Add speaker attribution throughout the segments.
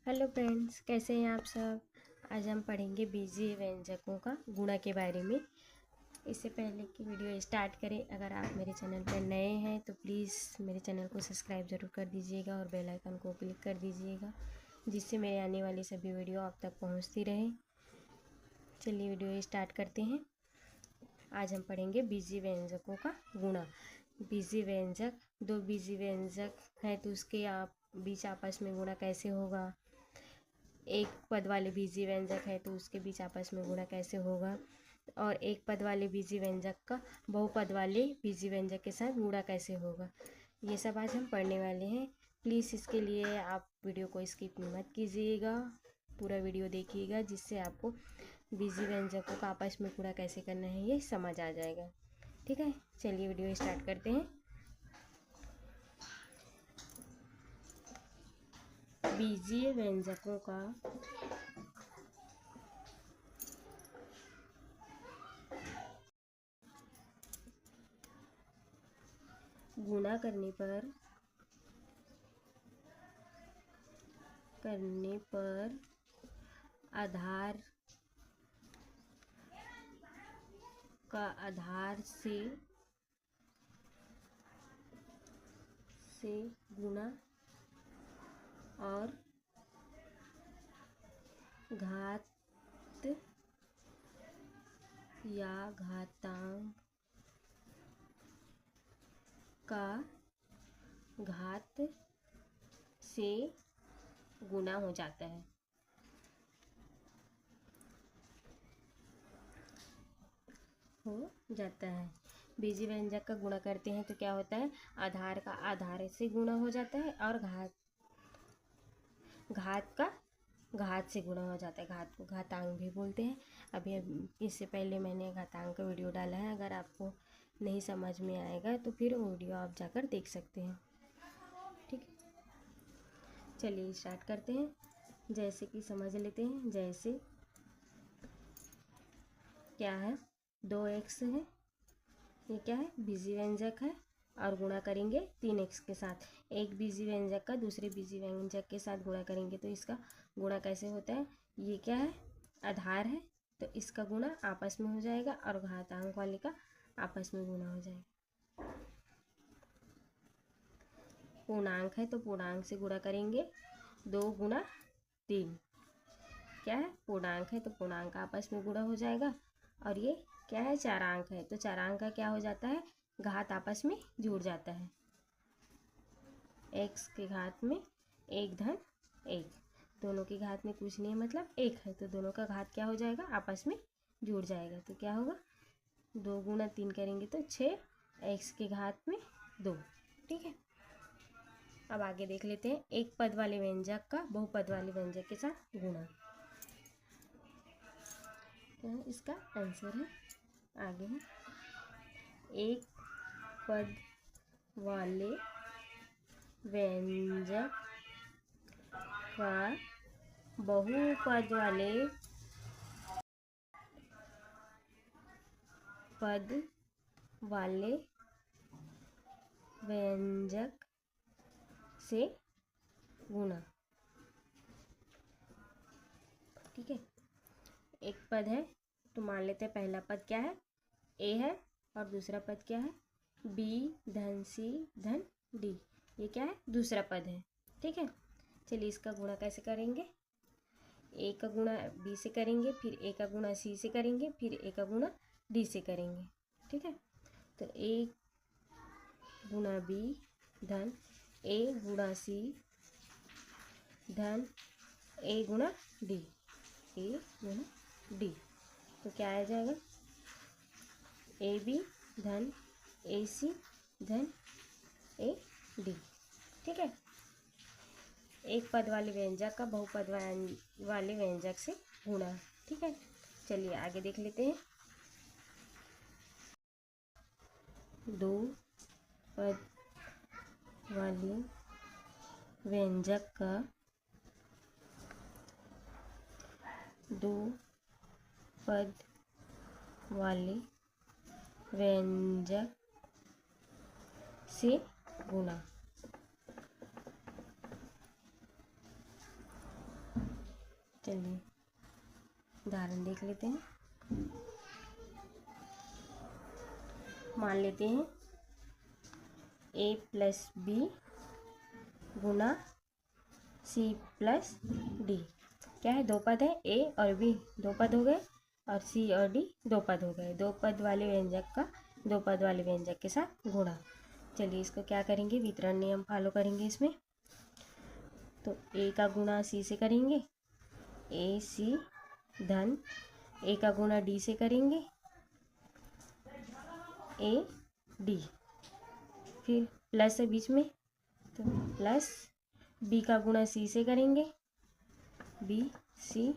Speaker 1: Hello friends, कैसे हैं आप सब। आज हम पढ़ेंगे बीजीय व्यंजकों का गुणा के बारे में। इससे पहले कि वीडियो स्टार्ट करें, अगर आप मेरे चैनल पर नए हैं तो प्लीज़ मेरे चैनल को सब्सक्राइब ज़रूर कर दीजिएगा और बेल आइकन को क्लिक कर दीजिएगा, जिससे मेरे आने वाली सभी वीडियो आप तक पहुंचती रहे। चलिए वीडियो स्टार्ट करते हैं। आज हम पढ़ेंगे बीजीय व्यंजकों का गुणा। बीजीय व्यंजक, दो बीजीय व्यंजक है तो उसके बीच आपस में गुणा कैसे होगा। एक पद वाले बीजीय व्यंजक है तो उसके बीच आपस में गुणा कैसे होगा, और एक पद वाले बीजीय व्यंजक का बहुपद वाले बीजीय व्यंजक के साथ गुणा कैसे होगा, ये सब आज हम पढ़ने वाले हैं। प्लीज़ इसके लिए आप वीडियो को स्किप मत कीजिएगा, पूरा वीडियो देखिएगा, जिससे आपको बीजीय व्यंजकों का आपस में गुणा कैसे करना है ये समझ आ जाएगा। ठीक है, चलिए वीडियो स्टार्ट करते हैं। बीजीय व्यंजकों का गुणा करने पर आधार से गुणा और घात या घातांक का घात से गुणा हो जाता है। बीजीय व्यंजक का गुणा करते हैं तो क्या होता है, आधार का आधार से गुणा हो जाता है और घात का घात से गुणा हो जाता है। घात को घातांक भी बोलते हैं। अभी इससे पहले मैंने घातांक का वीडियो डाला है, अगर आपको नहीं समझ में आएगा तो फिर वो वीडियो आप जाकर देख सकते हैं। ठीक है, चलिए स्टार्ट करते हैं। जैसे कि समझ लेते हैं, जैसे क्या है, 2x है, ये क्या है, बीजीय व्यंजक है, और गुणा करेंगे 3x के साथ। एक बीजीय व्यंजक का दूसरे बीजीय व्यंजक के साथ गुणा करेंगे तो इसका गुणा कैसे होता है, ये क्या है, आधार है तो इसका गुणा आपस में हो जाएगा और घातांक वाले का आपस में गुणा हो जाएगा। पूर्णांक है तो पूर्णांक से गुणा करेंगे, 2 गुणा 3, क्या है, पूर्णांक है तो पूर्णांक आपस में गुणा हो जाएगा। और ये क्या है, चारांक है तो चारांक का क्या हो जाता है, घात आपस में जुड़ जाता है। x के घात में 1 धन 1, दोनों की घात में कुछ नहीं है मतलब 1 है, तो दोनों का घात क्या हो जाएगा, आपस में जुड़ जाएगा। तो क्या होगा, 2 गुणा 3 करेंगे तो 6, x के घात में 2। ठीक है, अब आगे देख लेते हैं। एक पद वाले व्यंजक का बहुपद वाले व्यंजक के साथ गुणा, क्या है इसका आंसर है, आगे है। एक पद वाले व्यंजक का बहुपद वाले व्यंजक से गुणा। ठीक है, एक पद है तो मान लेते हैं पहला पद क्या है, a है, और दूसरा पद क्या है, b धन c धन d, ये क्या है, दूसरा पद है। ठीक है, चलिए इसका गुणा कैसे करेंगे, a का गुणा b से करेंगे, फिर a का गुणा c से करेंगे, फिर a का गुणा d से करेंगे। ठीक है, तो a गुणा b धन a गुणा c धन a गुणा d, a गुणा d, तो क्या आ जाएगा, ए बी धन ए सी धन ए डी। ठीक है, एक पद वाले व्यंजक का बहुपद वाले व्यंजक से गुणा। ठीक है, चलिए आगे देख लेते हैं। 2 पद वाले व्यंजक का 2 पद वाले व्यंजक से गुणा। चलिए उदाहरण देख लेते हैं। मान लेते हैं a प्लस बी गुना c प्लस डी। क्या है, दो पद है, a और b दो पद हो गए और c और d दो पद हो गए। दो पद वाले व्यंजक का दो पद वाले व्यंजक के साथ गुणा। चलिए इसको क्या करेंगे, वितरण नियम फॉलो करेंगे इसमें। तो a का गुणा c से करेंगे, ए सी धन a का गुणा d से करेंगे, ए डी। फिर प्लस है बीच में, तो प्लस b का गुणा c से करेंगे, बी सी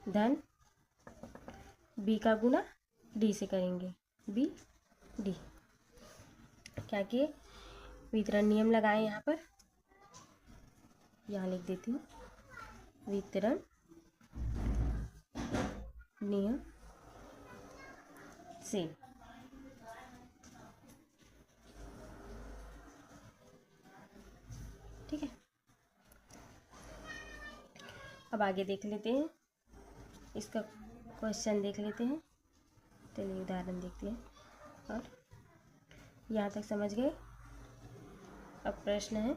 Speaker 1: धन b का गुणा d से करेंगे, बी डी। क्या किए, वितरण नियम लगाए यहाँ पर। यहाँ लिख देती हूँ, वितरण नियम से। ठीक है, अब आगे देख लेते हैं, इसका क्वेश्चन देख लेते हैं। चलिए उदाहरण देखते हैं। और यहाँ तक समझ गए। अब प्रश्न है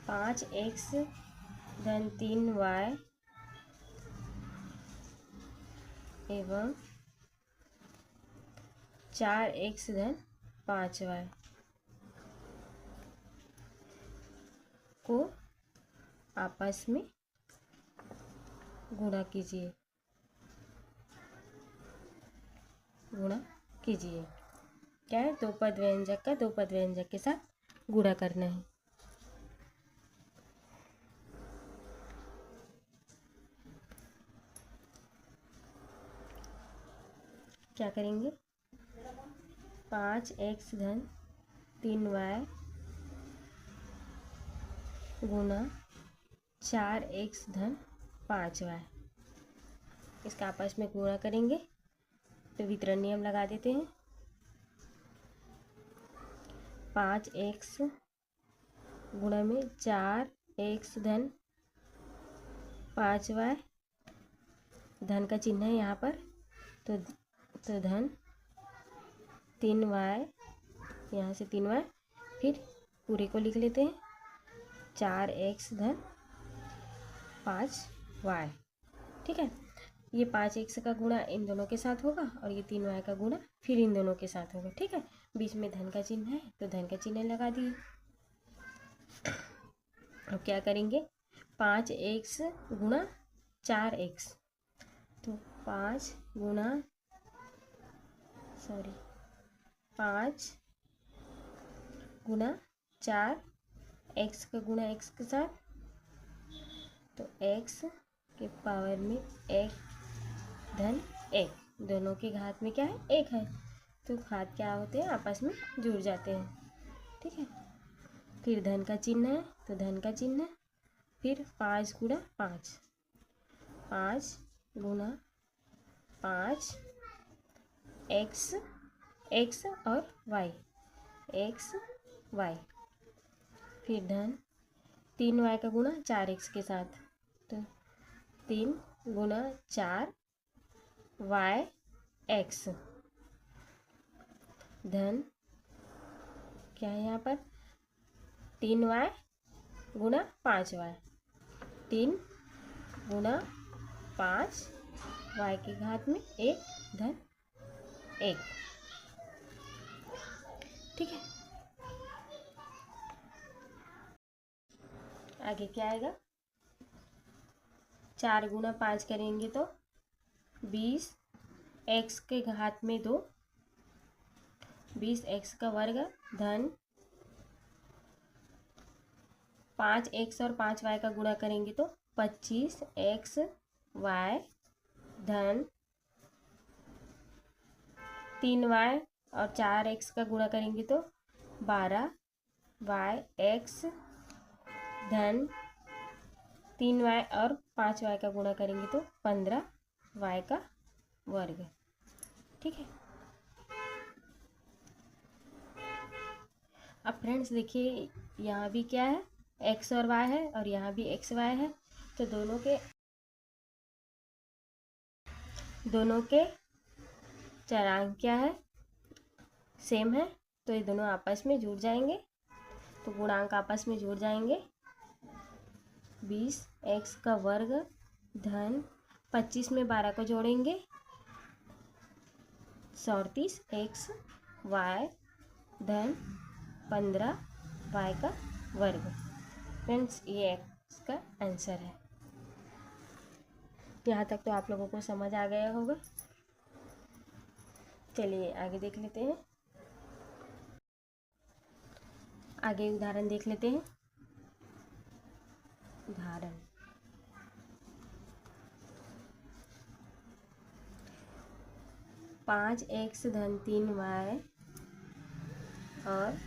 Speaker 1: 5x धन 3y एवं 4x धन 5y को आपस में गुणा कीजिए। गुणा कीजिए। क्या है, दो पद व्यंजक का दो पद व्यंजक के साथ गुणा करना है। क्या करेंगे, 5x धन 3y गुना 4x धन 5y, इसका आपस में गुणा करेंगे। तो वितरण नियम लगा देते हैं। 5x गुणा में 4x धन 5y, धन का चिन्ह है यहाँ पर, तो धन 3y, यहाँ से 3y, फिर पूरे को लिख लेते हैं 4x धन 5y। ठीक है, ये 5x का गुणा इन दोनों के साथ होगा और ये 3y का गुणा फिर इन दोनों के साथ होगा। ठीक है, बीच में धन का चिन्ह है तो धन का चिन्ह लगा दिए। अब क्या करेंगे, 5x गुणा 4x, तो 5 गुणा 4, x का गुणा x के साथ, तो x के पावर में 1 धन 1, दोनों के घात में क्या है, 1 है, तो घात क्या होते हैं, आपस में जुड़ जाते हैं। ठीक है, फिर धन का चिन्ह है तो धन का चिन्ह, फिर 5 गुणा 5, 5 गुणा 5, x और y, x y, फिर धन 3y का गुणा 4x के साथ, तो 3 गुणा 4 y x, धन क्या है यहाँ पर 3y गुणा 5y, 3 गुणा 5 y के घात में 1 धन 1। ठीक है, आगे क्या आएगा, 4 गुणा 5 करेंगे तो 20 x के घात में 2, 20 x का वर्ग धन 5x और 5y का गुणा करेंगे तो 25 x y धन 3y और 4x का गुणा करेंगे तो 12 y x धन 3y और 5y का गुणा करेंगे तो 15 y का वर्ग। ठीक है, अब फ्रेंड्स देखिए यहाँ भी क्या है, x और y है और यहाँ भी x y है, तो दोनों के दोनों के चरांक क्या है, सेम है, तो ये दोनों आपस में जुड़ जाएंगे, तो गुणांक आपस में जुड़ जाएंगे। 20x का वर्ग धन 25 में 12 को जोड़ेंगे 34x y धन 15y का वर्ग। फ्रेंड्स, ये x का आंसर है। यहाँ तक तो आप लोगों को समझ आ गया होगा। चलिए आगे देख लेते हैं। आगे उदाहरण देख लेते हैं। उदाहरण 5x धन 3y और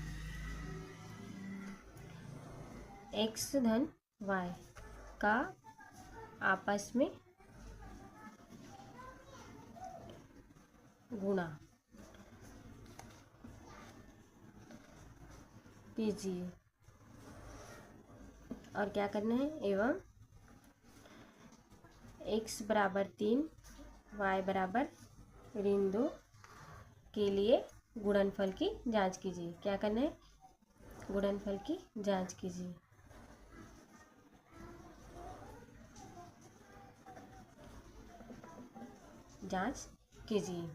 Speaker 1: x धन y का आपस में गुणा कीजिए। और क्या करना है, एवं x बराबर 3 y बराबर ऋण 2 के लिए गुणनफल की जांच कीजिए। क्या करना है, गुणनफल की जांच कीजिए। जांच कीजिए।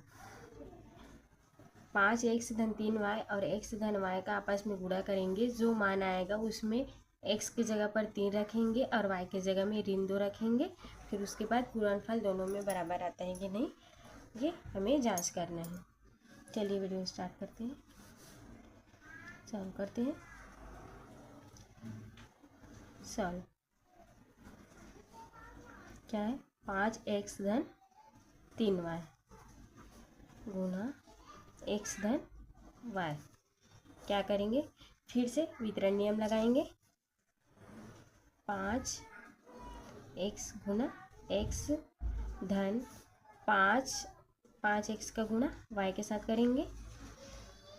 Speaker 1: 5x धन 3y और x धन y का आपस में गुणा करेंगे। जो मान आएगा उसमें x की जगह पर 3 रखेंगे और y की जगह में ऋण 2 रखेंगे। फिर उसके बाद गुणनफल दोनों में बराबर आता है कि नहीं, ये हमें जांच करना है। चलिए वीडियो स्टार्ट करते हैं, सॉल्व करते हैं। सॉल्व क्या है, 5x धन 3y गुणा x धन y। क्या करेंगे, फिर से वितरण नियम लगाएंगे। 5x गुणा x धन 5x का गुणा y के साथ करेंगे।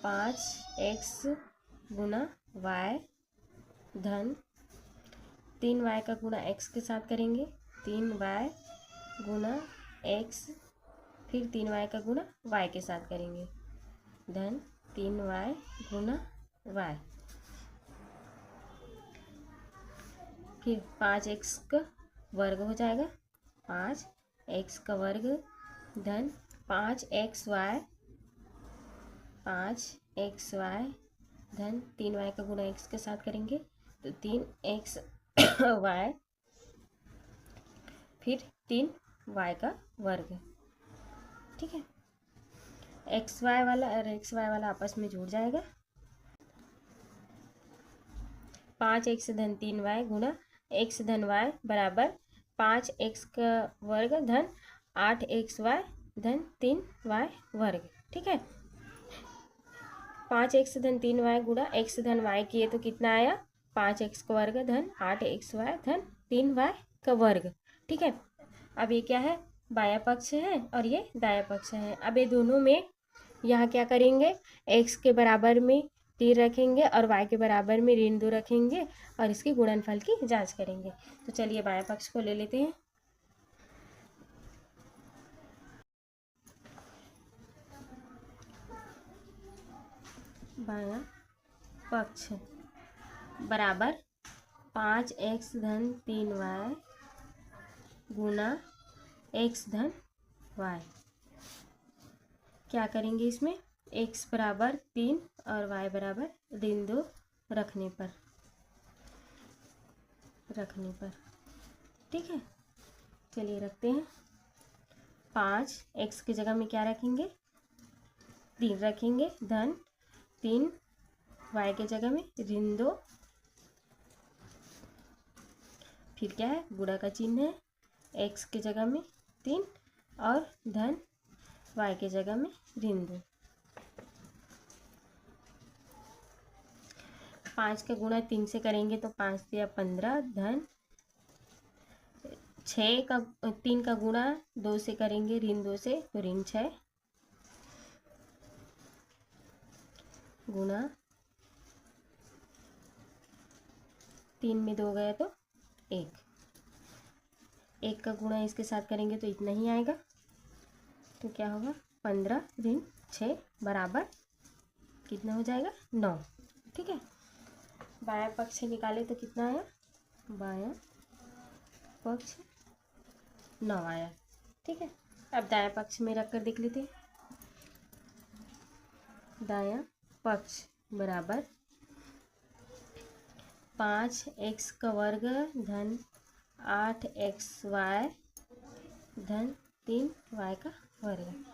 Speaker 1: 5x गुणा y धन 3y का गुणा x के साथ करेंगे। 3y गुणा x, फिर 3y का गुणा y के साथ करेंगे, धन 3y गुणा y। फिर 5x का वर्ग हो जाएगा, 5x का वर्ग धन 5xy धन 3y का गुणा x के साथ करेंगे तो 3xy, फिर 3y का वर्ग। ठीक है, xy वाला और xy वाला आपस में जुड़ जाएगा। 5x धन 3y गुणा x धन y बराबर 5x का वर्ग धन 8xy धन 3y वर्ग। ठीक है, 5x धन 3y गुणा x धन y किए तो कितना आया, 5x का वर्ग धन 8xy धन 3y का वर्ग। ठीक है, अब ये क्या है, बाया पक्ष है और ये दाया पक्ष है। अब ये दोनों में यहाँ क्या करेंगे, x के बराबर में 3 रखेंगे और y के बराबर में ऋण 2 रखेंगे और इसकी गुणनफल की जांच करेंगे। तो चलिए बाया पक्ष को ले लेते हैं। बाया पक्ष बराबर 5x धन 3y गुणा x धन y। क्या करेंगे, इसमें x बराबर 3 और y बराबर ऋण 2 रखने पर। ठीक है, चलिए रखते हैं। 5x की जगह में क्या रखेंगे, 3 रखेंगे, धन 3 y की जगह में ऋण 2, फिर क्या है, गुणा का चिन्ह है, x की जगह में 3 और धन y की जगह में ऋण 2। 5 का गुणा 3 से करेंगे तो 5 या 15 धन 6 का 3 का गुणा 2 से करेंगे ऋण 2 से तो ऋण 6 गुणा 3 में 2 गया तो 1 का गुणा इसके साथ करेंगे तो इतना ही आएगा। तो क्या होगा 15 ऋण 6 बराबर कितना हो जाएगा 9। ठीक है, बायां पक्ष निकाले तो कितना आया, बायां पक्ष 9 आया। ठीक है, अब दायां पक्ष में रख कर देख लेते हैं। दायां पक्ष बराबर 5x का वर्ग धन 8xy धन 3y का वर्ग।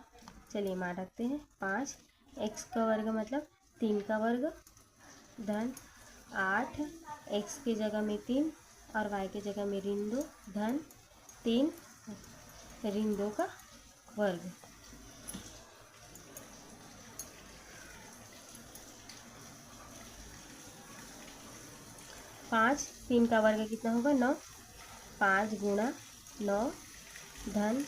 Speaker 1: चलिए मान रखते हैं। 5x का वर्ग मतलब 3 का वर्ग धन 8x की जगह में 3 और y की जगह में ऋण 2 धन 3 ऋण 2 का वर्ग। पाँच 3 का वर्ग कितना होगा 9, 5 गुणा 9 धन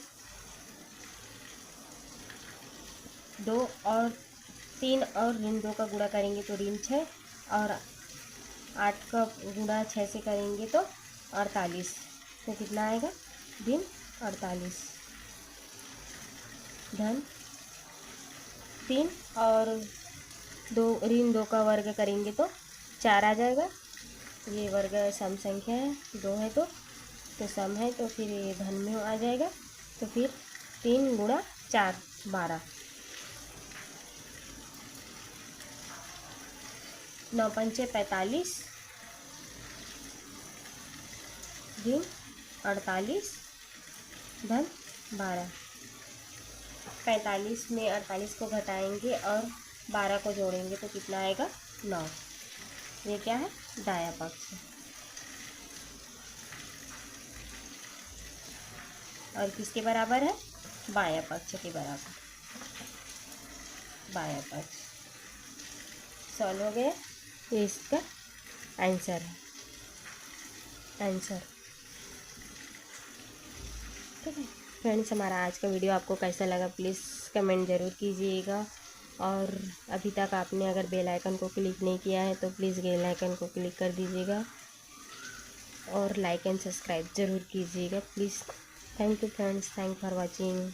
Speaker 1: 2 और 3 और ऋण 2 का गुणा करेंगे तो ऋण 6 और 8 का गुणा 6 से करेंगे तो 48। तो कितना आएगा ऋण 48 धन 3 और 2 ऋण 2 का वर्ग करेंगे तो 4 आ जाएगा। ये वर्ग सम संख्या है, 2 है तो सम है तो फिर ये धन में आ जाएगा। तो फिर 3 गुणा 4 12, 9 पंचे 45 ऋण 48 धन 12। 45 में 48 को घटाएंगे और 12 को जोड़ेंगे तो कितना आएगा 9। ये क्या है दायां पक्ष। और किसके बराबर है, बायां पक्ष के बराबर। बायां पक्ष सॉल्व हो गया, ये इसका आंसर है, आंसर। ठीक है फ्रेंड्स, हमारा आज का वीडियो आपको कैसा लगा प्लीज़ कमेंट ज़रूर कीजिएगा। और अभी तक आपने अगर बेल आइकन को क्लिक नहीं किया है तो प्लीज़ बेल आइकन को क्लिक कर दीजिएगा और लाइक एंड सब्सक्राइब ज़रूर कीजिएगा please. Thank you friends, thank for watching.